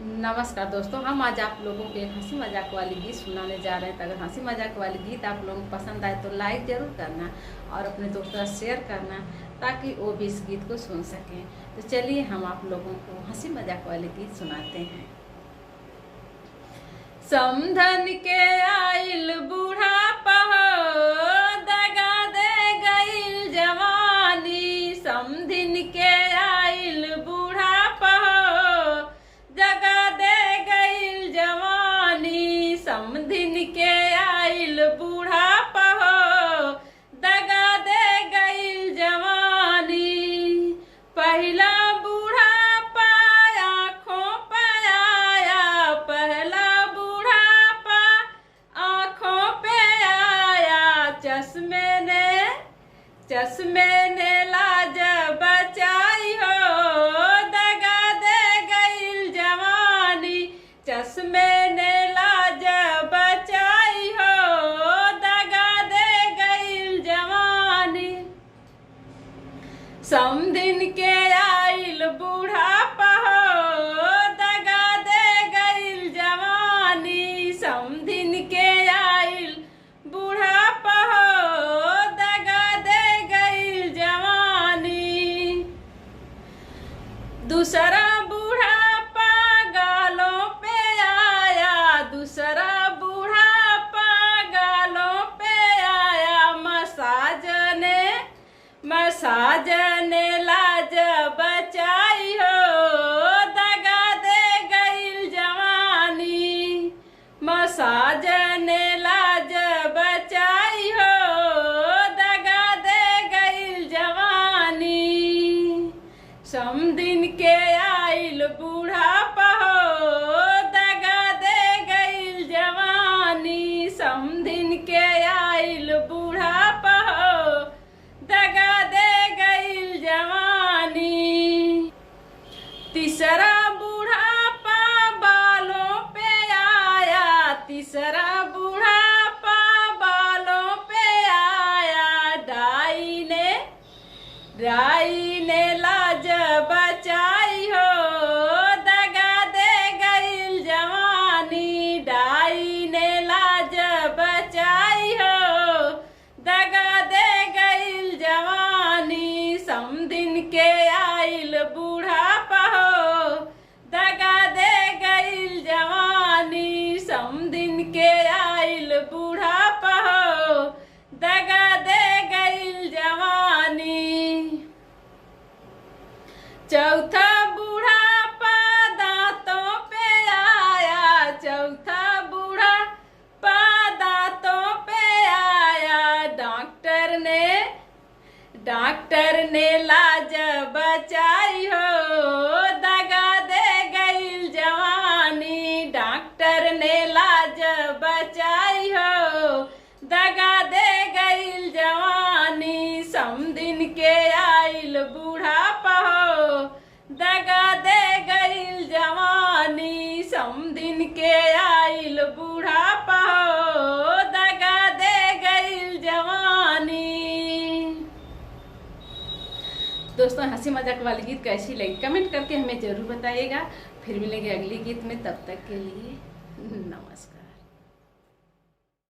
नमस्कार दोस्तों, हम आज आप लोगों को एक हंसी मजाक वाली गीत सुनाने जा रहे हैं। तो अगर हंसी मजाक वाली गीत आप लोगों को पसंद आए तो लाइक ज़रूर करना और अपने दोस्तों से शेयर करना ताकि वो भी इस गीत को सुन सकें। तो चलिए हम आप लोगों को हंसी मजाक वाली गीत सुनाते हैं। समधन के आइल बूढ़ापा दगा दे गइल जवानी, समधिन के आइल बूढ़ापा दगा दे गइल जवानी, समधिन के आइल बूढ़ापा दगा दे गइल जवानी। पहला बूढ़ापा आँखों पे आया, पहला बूढ़ापा आँखों पे आया, चश्मे ने लाज बचाई हो दगा दे गइल जवानी, चश्मे ने लाज बचाई हो दगा दे गइल जवानी। समधिन के आइल बूढ़ापा दगा दे गइल जवानी, समधिन के आइल बूढ़ापा दगा दे गइल जवानी। दूसरा बूढ़ापा गालों पे आया, दूसरा बूढ़ापा गालों पे आया, मसाज ने लाज बचाई हो दगा दे गइल जवानी, मसाज ने लाज बचाई हो दगा दे गइल जवानी। समधिन के आइल बूढ़ापा दगा दे गइल जवानी, समधिन के आइल बूढ़ापा दगा दे गइल जवानी। तीसरा बूढ़ापा बालों पे आया, तीसरा बूढ़ापा बालों पे आया, राई ने लाज बचाई हो दगा दे गइल जवानी, डाई ने लाज बचाई हो दगा दे गइल जवानी। समधिन के आइल बूढ़ापा दगा दे गइल जवानी, समधिन के आइल बूढ़ापा दगा दे गइल जवानी। चौथा बूढ़ापा दांतों पे आया, चौथा बूढ़ापा दांतों पे आया, डॉक्टर ने लाज बचाई हो दगा दे गइल जवानी, डॉक्टर ने लाज बचाई हो दगा दे गइल जवानी। समधिन के आइल बूढ़ापा दगा दे गइल जवानी, समधिन के आइल बूढ़ापा दगा दे गइल जवानी। दोस्तों, हंसी मजाक वाली गीत कैसी लगी कमेंट करके हमें जरूर बताइएगा। फिर मिलेंगे अगली गीत में, तब तक के लिए नमस्कार।